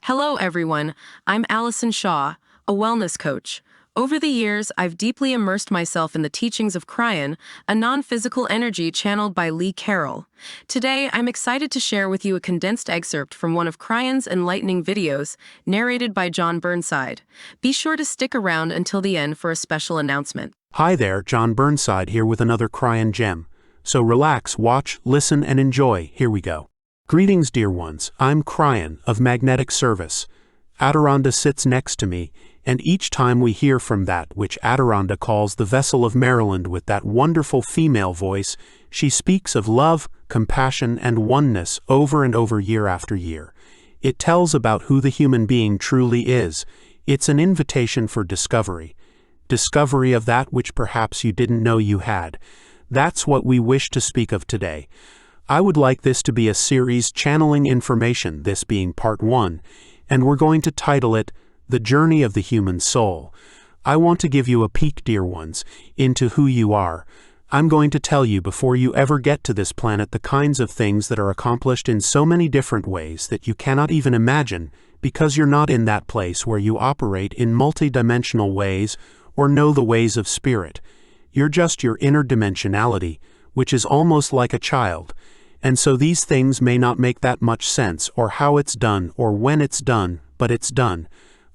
Hello, everyone. I'm Allison Shaw, a wellness coach. Over the years, I've deeply immersed myself in the teachings of Kryon, a non-physical energy channeled by Lee Carroll. Today, I'm excited to share with you a condensed excerpt from one of Kryon's enlightening videos, narrated by John Burnside. Be sure to stick around until the end for a special announcement. Hi there, John Burnside here with another Kryon gem. So relax, watch, listen, and enjoy. Here we go. Greetings, dear ones. I'm Kryon of Magnetic Service. Adironda sits next to me, and each time we hear from that which Adironda calls the vessel of Maryland with that wonderful female voice, she speaks of love, compassion, and oneness over and over year after year. It tells about who the human being truly is. It's an invitation for discovery. Discovery of that which perhaps you didn't know you had. That's what we wish to speak of today. I would like this to be a series channeling information, this being part 1, and we're going to title it, The Journey of the Human Soul. I want to give you a peek, dear ones, into who you are. I'm going to tell you before you ever get to this planet the kinds of things that are accomplished in so many different ways that you cannot even imagine because you're not in that place where you operate in multidimensional ways or know the ways of spirit. You're just your inner dimensionality, which is almost like a child. And so these things may not make that much sense or how it's done or when it's done, but it's done.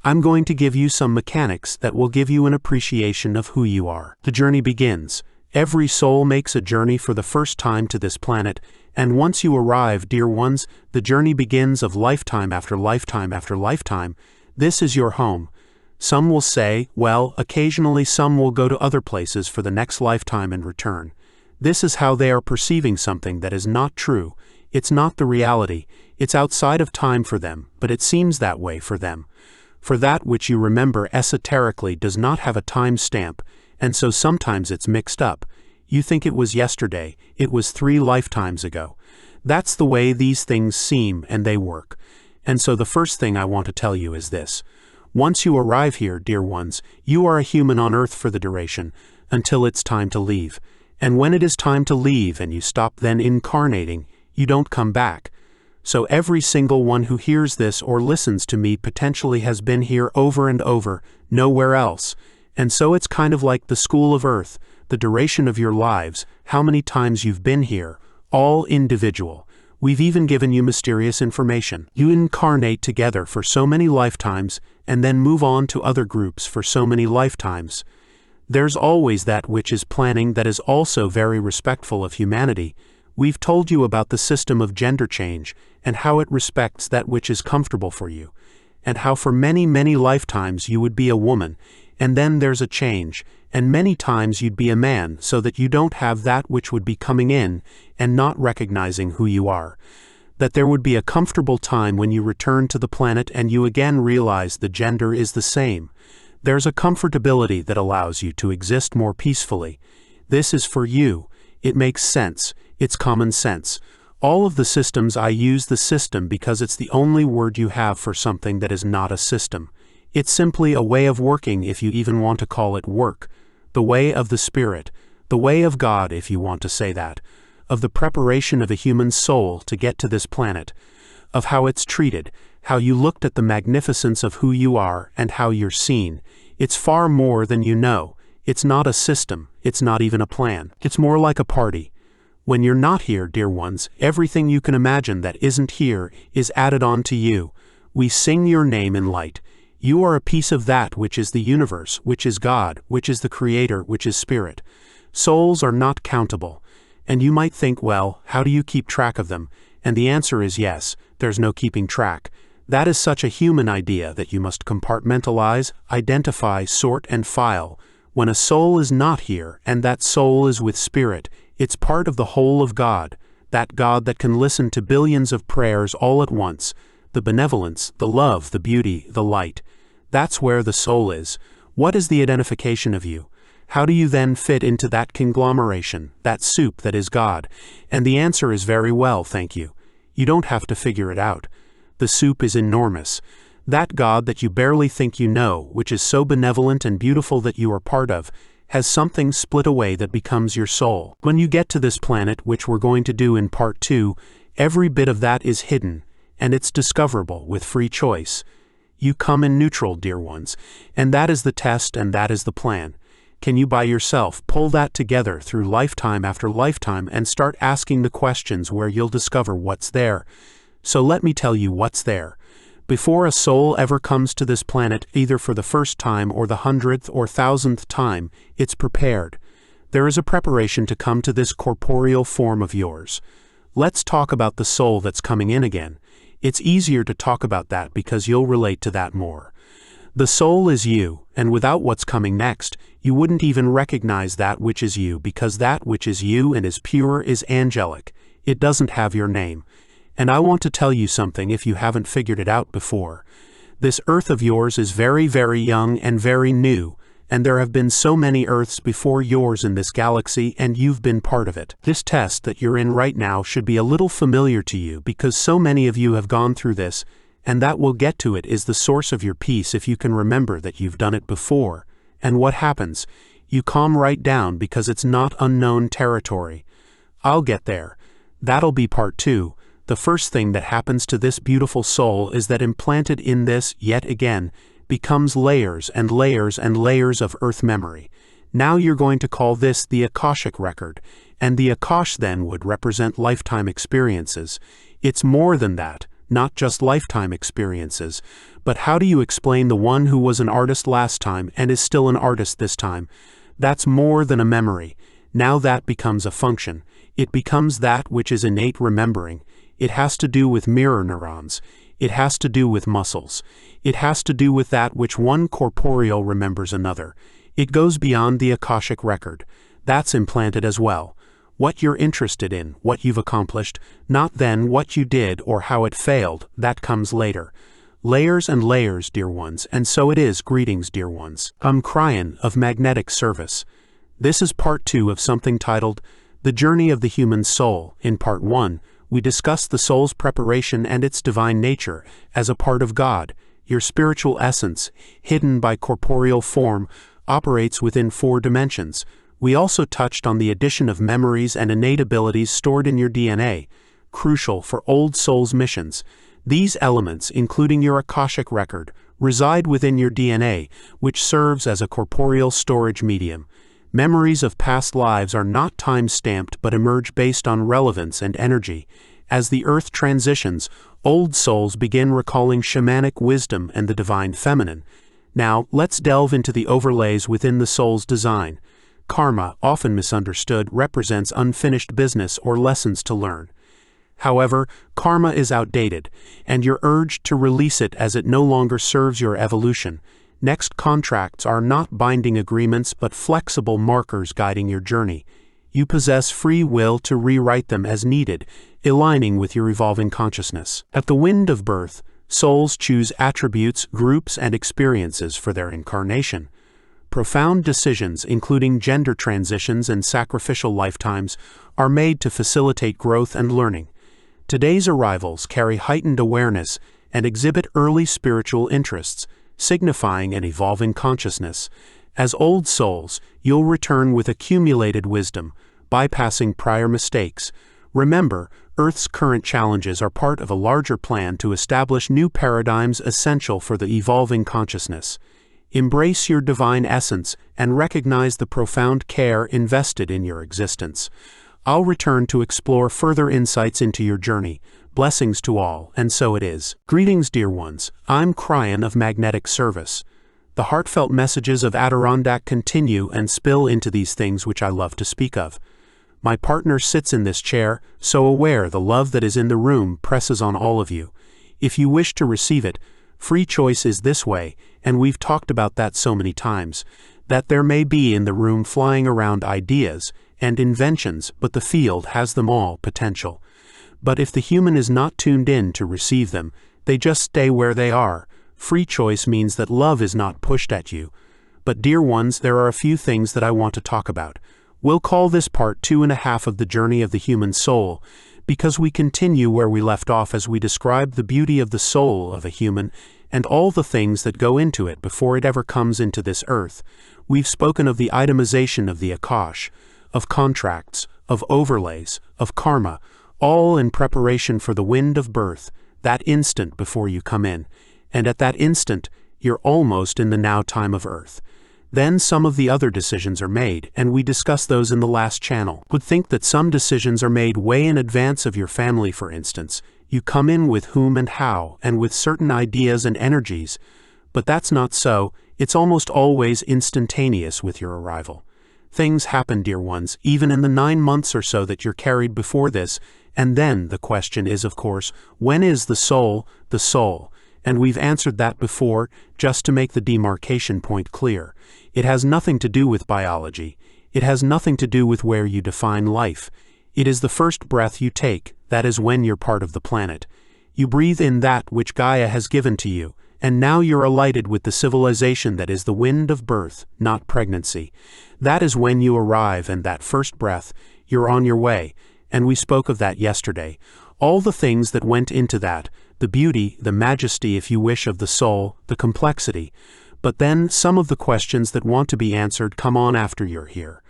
I'm going to give you some mechanics that will give you an appreciation of who you are. The journey begins. Every soul makes a journey for the first time to this planet, and once you arrive, dear ones, the journey begins of lifetime after lifetime after lifetime. This is your home. Some will say, well, occasionally some will go to other places for the next lifetime and return. This is how they are perceiving something that is not true. It's not the reality. It's outside of time for them, but it seems that way for them. For that which you remember esoterically does not have a time stamp, and so sometimes it's mixed up. You think it was yesterday, it was 3 lifetimes ago. That's the way these things seem and they work. And so the first thing I want to tell you is this. Once you arrive here, dear ones, you are a human on Earth for the duration, until it's time to leave. And when it is time to leave and you stop then incarnating, you don't come back. So every single one who hears this or listens to me potentially has been here over and over, nowhere else. And so it's kind of like the school of Earth, the duration of your lives, how many times you've been here, all individual. We've even given you mysterious information. You incarnate together for so many lifetimes and then move on to other groups for so many lifetimes. There's always that which is planning that is also very respectful of humanity. We've told you about the system of gender change and how it respects that which is comfortable for you, and how for many, many lifetimes you would be a woman, and then there's a change, and many times you'd be a man so that you don't have that which would be coming in and not recognizing who you are. That there would be a comfortable time when you return to the planet and you again realize the gender is the same. There's a comfortability that allows you to exist more peacefully. This is for you. It makes sense. It's common sense. All of the systems I use the system because it's the only word you have for something that is not a system. It's simply a way of working if you even want to call it work. The way of the Spirit. The way of God if you want to say that. Of the preparation of a human soul to get to this planet. Of how it's treated. How you looked at the magnificence of who you are and how you're seen. It's far more than you know. It's not a system. It's not even a plan. It's more like a party. When you're not here, dear ones, everything you can imagine that isn't here is added on to you. We sing your name in light. You are a piece of that which is the universe, which is God, which is the Creator, which is Spirit. Souls are not countable. And you might think, well, how do you keep track of them? And the answer is yes, there's no keeping track. That is such a human idea that you must compartmentalize, identify, sort, and file. When a soul is not here, and that soul is with Spirit, it's part of the whole of God, that God that can listen to billions of prayers all at once, the benevolence, the love, the beauty, the light. That's where the soul is. What is the identification of you? How do you then fit into that conglomeration, that soup that is God? And the answer is very well, thank you. You don't have to figure it out. The soup is enormous. That God that you barely think you know, which is so benevolent and beautiful that you are part of, has something split away that becomes your soul. When you get to this planet, which we're going to do in part 2, every bit of that is hidden, and it's discoverable with free choice. You come in neutral, dear ones, and that is the test and that is the plan. Can you by yourself pull that together through lifetime after lifetime and start asking the questions where you'll discover what's there? So let me tell you what's there. Before a soul ever comes to this planet, either for the first time or the 100th or 1000th time, it's prepared. There is a preparation to come to this corporeal form of yours. Let's talk about the soul that's coming in again. It's easier to talk about that because you'll relate to that more. The soul is you, and without what's coming next, you wouldn't even recognize that which is you, because that which is you and is pure is angelic. It doesn't have your name. And I want to tell you something if you haven't figured it out before. This earth of yours is very, very young and very new, and there have been so many Earths before yours in this galaxy, and you've been part of it. This test that you're in right now should be a little familiar to you because so many of you have gone through this, and that will get to it is the source of your peace if you can remember that you've done it before. And what happens? You calm right down because it's not unknown territory. I'll get there. That'll be part 2. The first thing that happens to this beautiful soul is that implanted in this, yet again, becomes layers and layers and layers of earth memory. Now you're going to call this the Akashic record, and the Akash then would represent lifetime experiences. It's more than that, not just lifetime experiences, but how do you explain the one who was an artist last time and is still an artist this time? That's more than a memory. Now that becomes a function. It becomes that which is innate remembering. It has to do with mirror neurons. It has to do with muscles. It has to do with that which one corporeal remembers another. It goes beyond the Akashic record. That's implanted as well. What you're interested in, what you've accomplished, not then what you did or how it failed, that comes later. Layers and layers, dear ones, and so it is. Greetings, dear ones. I'm Kryon of Magnetic Service. This is part 2 of something titled The Journey of the Human Soul. In part 1, we discussed the soul's preparation and its divine nature as a part of God. Your spiritual essence, hidden by corporeal form, operates within 4 dimensions. We also touched on the addition of memories and innate abilities stored in your DNA, crucial for old soul's missions. These elements, including your Akashic record, reside within your DNA, which serves as a corporeal storage medium. Memories of past lives are not time-stamped but emerge based on relevance and energy. As the earth transitions, old souls begin recalling shamanic wisdom and the divine feminine. Now, let's delve into the overlays within the soul's design. Karma, often misunderstood, represents unfinished business or lessons to learn. However, karma is outdated, and you're urged to release it as it no longer serves your evolution. Next contracts are not binding agreements but flexible markers guiding your journey. You possess free will to rewrite them as needed, aligning with your evolving consciousness. At the wind of birth, souls choose attributes, groups, and experiences for their incarnation. Profound decisions, including gender transitions and sacrificial lifetimes, are made to facilitate growth and learning. Today's arrivals carry heightened awareness and exhibit early spiritual interests, signifying an evolving consciousness. As old souls, you'll return with accumulated wisdom, bypassing prior mistakes. Remember, Earth's current challenges are part of a larger plan to establish new paradigms essential for the evolving consciousness. Embrace your divine essence and recognize the profound care invested in your existence. I'll return to explore further insights into your journey. Blessings to all, and so it is. Greetings, dear ones. I'm Kryon of Magnetic Service. The heartfelt messages of Adirondack continue and spill into these things which I love to speak of. My partner sits in this chair, so aware the love that is in the room presses on all of you. If you wish to receive it, free choice is this way, and we've talked about that so many times, that there may be in the room flying around ideas and inventions, but the field has them all potential. But if the human is not tuned in to receive them, they just stay where they are. Free choice means that love is not pushed at you. But dear ones, there are a few things that I want to talk about. We'll call this part 2.5 of the journey of the human soul, because we continue where we left off as we describe the beauty of the soul of a human and all the things that go into it before it ever comes into this earth. We've spoken of the itemization of the Akash, of contracts, of overlays, of karma, all in preparation for the wind of birth, that instant before you come in, and at that instant, you're almost in the now time of Earth. Then some of the other decisions are made, and we discussed those in the last channel. Would think that some decisions are made way in advance of your family, for instance. You come in with whom and how, and with certain ideas and energies. But that's not so. It's almost always instantaneous with your arrival. Things happen, dear ones, even in the 9 months or so that you're carried before this, and then the question is, of course, when is the soul the soul? And we've answered that before, just to make the demarcation point clear. It has nothing to do with biology. It has nothing to do with where you define life. It is the first breath you take, that is when you're part of the planet. You breathe in that which Gaia has given to you, and now you're alighted with the civilization that is the wind of birth, not pregnancy. That is when you arrive, and that first breath, you're on your way, and we spoke of that yesterday. All the things that went into that, the beauty, the majesty, if you wish, of the soul, the complexity. But then some of the questions that want to be answered come on after you're here.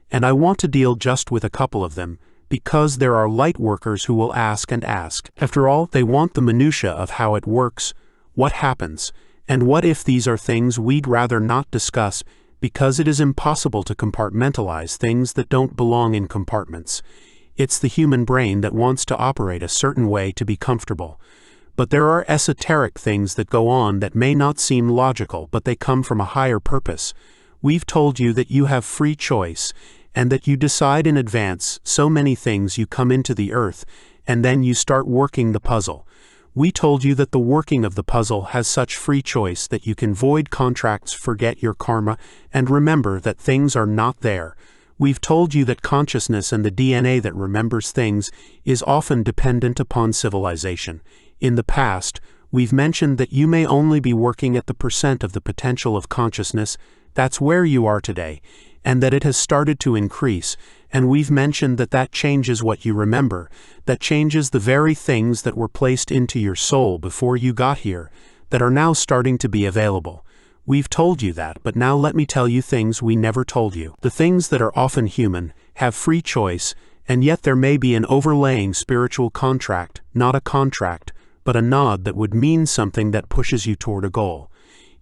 And I want to deal just with a couple of them, because there are light workers who will ask and ask. After all, they want the minutiae of how it works, what happens, and what if these are things we'd rather not discuss, because it is impossible to compartmentalize things that don't belong in compartments. It's the human brain that wants to operate a certain way to be comfortable. But there are esoteric things that go on that may not seem logical, but they come from a higher purpose. We've told you that you have free choice, and that you decide in advance so many things you come into the earth, and then you start working the puzzle. We told you that the working of the puzzle has such free choice that you can void contracts, forget your karma, and remember that things are not there. We've told you that consciousness and the DNA that remembers things is often dependent upon civilization. In the past, we've mentioned that you may only be working at the % of the potential of consciousness, that's where you are today, and that it has started to increase, and we've mentioned that that changes what you remember, that changes the very things that were placed into your soul before you got here, that are now starting to be available. We've told you that, but now let me tell you things we never told you. The things that are often human have free choice, and yet there may be an overlaying spiritual contract, not a contract, but a nod that would mean something that pushes you toward a goal.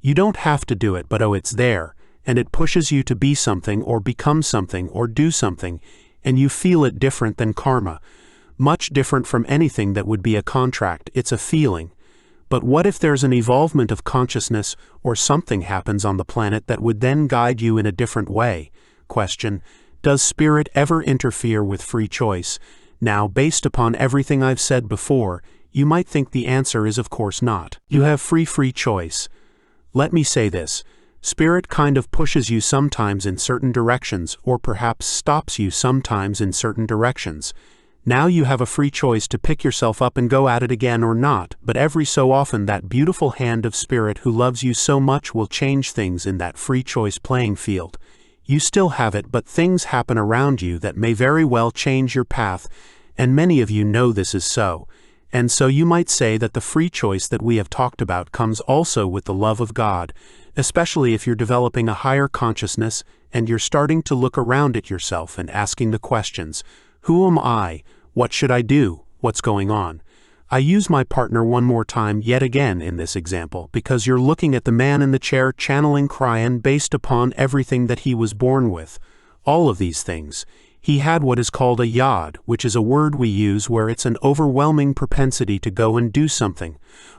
You don't have to do it, but oh, it's there, and it pushes you to be something or become something or do something, and you feel it different than karma. Much different from anything that would be a contract, it's a feeling. But what if there's an evolvement of consciousness or something happens on the planet that would then guide you in a different way? Question: does spirit ever interfere with free choice? Now, based upon everything I've said before, you might think the answer is of course not. You have free choice. Let me say this. Spirit kind of pushes you sometimes in certain directions, or perhaps stops you sometimes in certain directions. Now you have a free choice to pick yourself up and go at it again or not, but every so often that beautiful hand of Spirit who loves you so much will change things in that free choice playing field. You still have it, but things happen around you that may very well change your path, and many of you know this is so. And so you might say that the free choice that we have talked about comes also with the love of God, especially if you're developing a higher consciousness and you're starting to look around at yourself and asking the questions, who am I? What should I do? What's going on? I use my partner one more time yet again in this example because you're looking at the man in the chair channeling Kryon based upon everything that he was born with. All of these things. He had what is called a yod, which is a word we use where it's an overwhelming propensity to go and do something.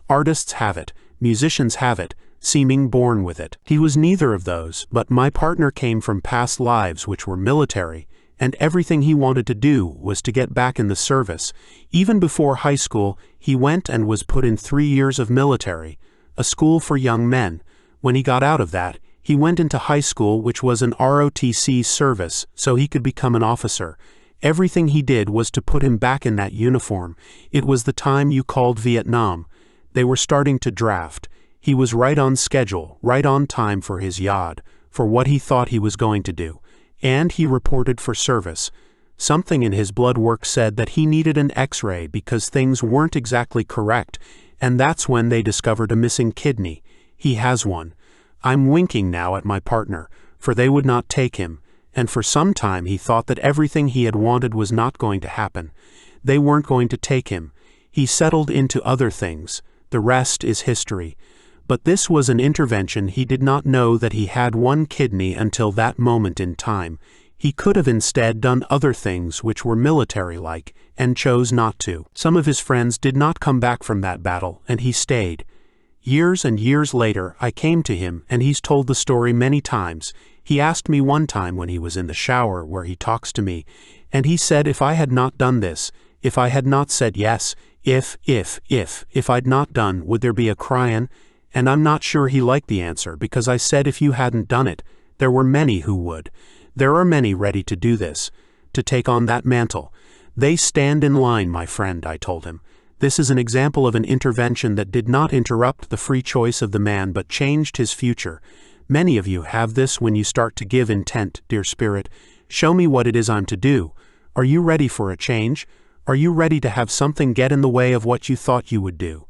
Artists have it, musicians have it, seeming born with it. He was neither of those, but my partner came from past lives which were military, and everything he wanted to do was to get back in the service. Even before high school, he went and was put in 3 years of military, a school for young men. When he got out of that, he went into high school, which was an ROTC service, so he could become an officer. Everything he did was to put him back in that uniform. It was the time you called Vietnam. They were starting to draft. He was right on schedule, right on time for his yod, for what he thought he was going to do. And he reported for service. Something in his blood work said that he needed an X-ray because things weren't exactly correct, and that's when they discovered a missing kidney. He has one. I'm winking now at my partner, for they would not take him, and for some time he thought that everything he had wanted was not going to happen. They weren't going to take him. He settled into other things. The rest is history. But this was an intervention. He did not know that he had one kidney until that moment in time. He could have instead done other things which were military-like, and chose not to. Some of his friends did not come back from that battle, and he stayed. Years and years later, I came to him, and he's told the story many times. He asked me one time when he was in the shower where he talks to me, and he said if I had not done this, if I had not said yes, if I'd not done, would there be a Kryon? And I'm not sure he liked the answer, because I said if you hadn't done it, there were many who would. There are many ready to do this, to take on that mantle. They stand in line, my friend, I told him. This is an example of an intervention that did not interrupt the free choice of the man but changed his future. Many of you have this when you start to give intent, dear spirit. Show me what it is I'm to do. Are you ready for a change? Are you ready to have something get in the way of what you thought you would do?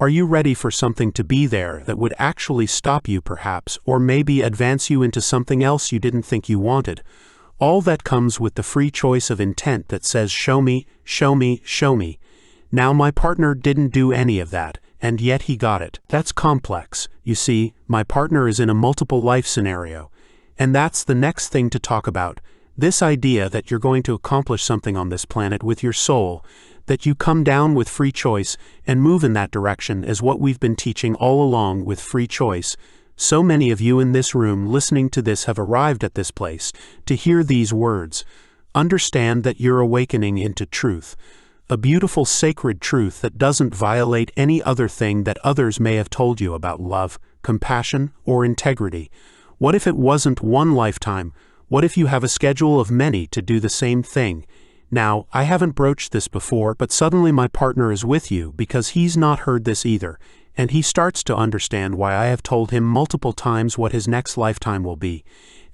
Are you ready for something to be there that would actually stop you perhaps, or maybe advance you into something else you didn't think you wanted? All that comes with the free choice of intent that says show me, show me, show me. Now my partner didn't do any of that, and yet he got it. That's complex. You see, my partner is in a multiple life scenario. And that's the next thing to talk about. This idea that you're going to accomplish something on this planet with your soul, that you come down with free choice and move in that direction is what we've been teaching all along with free choice. So many of you in this room listening to this have arrived at this place to hear these words. Understand that you're awakening into truth. A beautiful sacred truth that doesn't violate any other thing that others may have told you about love, compassion, or integrity. What if it wasn't one lifetime? What if you have a schedule of many to do the same thing? Now, I haven't broached this before, but suddenly my partner is with you because he's not heard this either, and he starts to understand why I have told him multiple times what his next lifetime will be.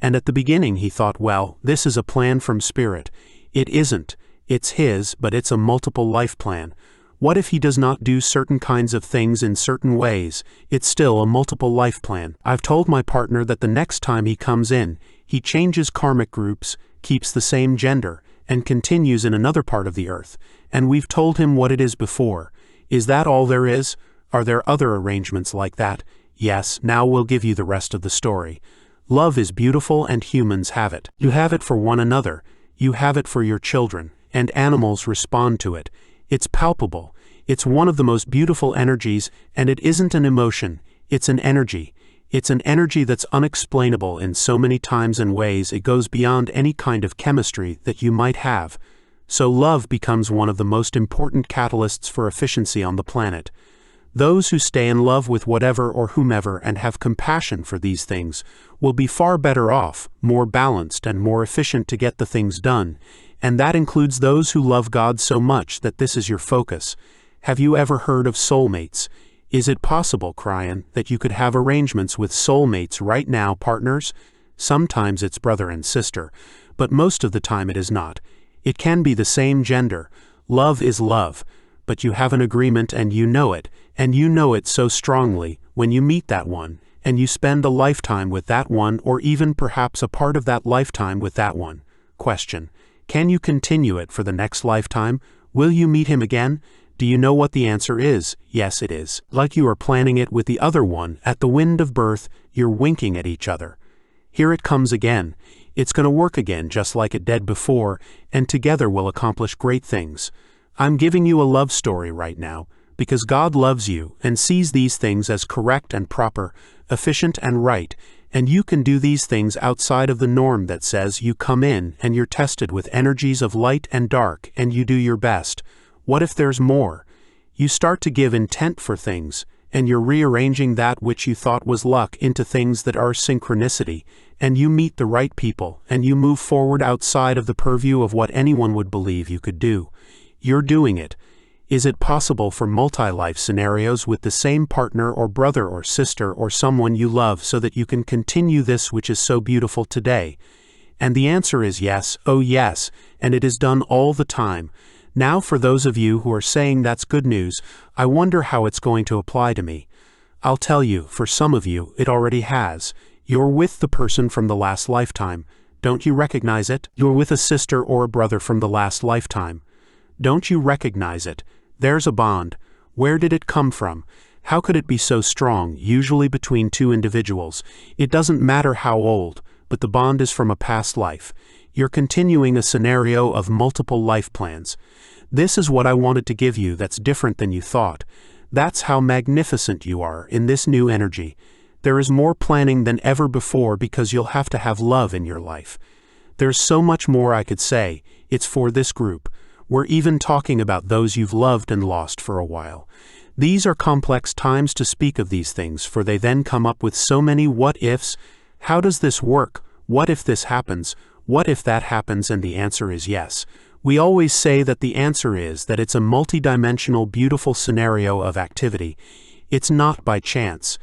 And at the beginning he thought, well, this is a plan from Spirit. It isn't. It's his, but it's a multiple life plan. What if he does not do certain kinds of things in certain ways? It's still a multiple life plan. I've told my partner that the next time he comes in, he changes karmic groups, keeps the same gender, and continues in another part of the earth. And we've told him what it is before. Is that all there is? Are there other arrangements like that? Yes, now we'll give you the rest of the story. Love is beautiful and humans have it. You have it for one another. You have it for your children. And animals respond to it. It's palpable. It's one of the most beautiful energies, and it isn't an emotion. It's an energy. It's an energy that's unexplainable in so many times and ways it goes beyond any kind of chemistry that you might have. So love becomes one of the most important catalysts for efficiency on the planet. Those who stay in love with whatever or whomever and have compassion for these things will be far better off, more balanced and more efficient to get the things done. And that includes those who love God so much that this is your focus. Have you ever heard of soulmates? Is it possible, Kryon, that you could have arrangements with soulmates right now, partners? Sometimes it's brother and sister, but most of the time it is not. It can be the same gender. Love is love, but you have an agreement and you know it so strongly when you meet that one, and you spend a lifetime with that one or even perhaps a part of that lifetime with that one. Question. Can you continue it for the next lifetime? Will you meet him again? Do you know what the answer is? Yes, it is. Like you are planning it with the other one, at the wind of birth, you're winking at each other. Here it comes again. It's going to work again just like it did before, and together we'll accomplish great things. I'm giving you a love story right now, because God loves you and sees these things as correct and proper, efficient and right, and you can do these things outside of the norm that says you come in and you're tested with energies of light and dark and you do your best. What if there's more? You start to give intent for things, and you're rearranging that which you thought was luck into things that are synchronicity, and you meet the right people, and you move forward outside of the purview of what anyone would believe you could do. You're doing it. Is it possible for multi-life scenarios with the same partner or brother or sister or someone you love so that you can continue this which is so beautiful today? And the answer is yes, oh yes, and it is done all the time. Now for those of you who are saying that's good news, I wonder how it's going to apply to me. I'll tell you, for some of you, it already has. You're with the person from the last lifetime. Don't you recognize it? You're with a sister or a brother from the last lifetime. Don't you recognize it? There's a bond. Where did it come from? How could it be so strong, usually between two individuals? It doesn't matter how old, but the bond is from a past life. You're continuing a scenario of multiple life plans. This is what I wanted to give you that's different than you thought. That's how magnificent you are in this new energy. There is more planning than ever before because you'll have to have love in your life. There's so much more I could say. It's for this group. We're even talking about those you've loved and lost for a while. These are complex times to speak of these things, for they then come up with so many what-ifs. How does this work? What if this happens? What if that happens? And the answer is yes. We always say that the answer is that it's a multidimensional, beautiful scenario of activity. It's not by chance.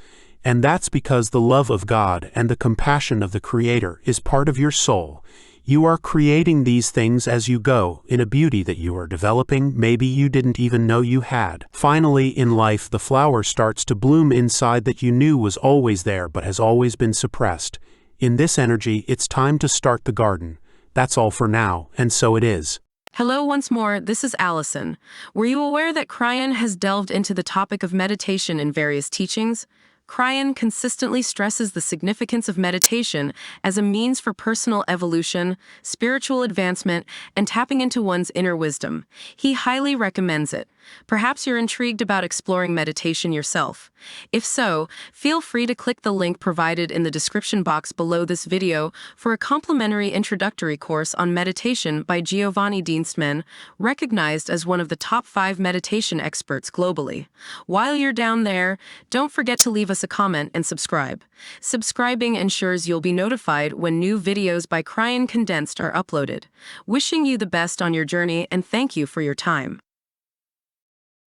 And that's because the love of God and the compassion of the Creator is part of your soul. You are creating these things as you go, in a beauty that you are developing maybe you didn't even know you had. Finally, in life, the flower starts to bloom inside that you knew was always there but has always been suppressed. In this energy, it's time to start the garden. That's all for now, and so it is. Hello once more, this is Allison. Were you aware that Kryon has delved into the topic of meditation in various teachings? Kryon consistently stresses the significance of meditation as a means for personal evolution, spiritual advancement, and tapping into one's inner wisdom. He highly recommends it. Perhaps you're intrigued about exploring meditation yourself. If so, feel free to click the link provided in the description box below this video for a complimentary introductory course on meditation by Giovanni Dienstmann, recognized as one of the top 5 meditation experts globally. While you're down there, don't forget to leave us a comment and subscribe. Subscribing ensures you'll be notified when new videos by Kryon Condensed are uploaded. Wishing you the best on your journey and thank you for your time.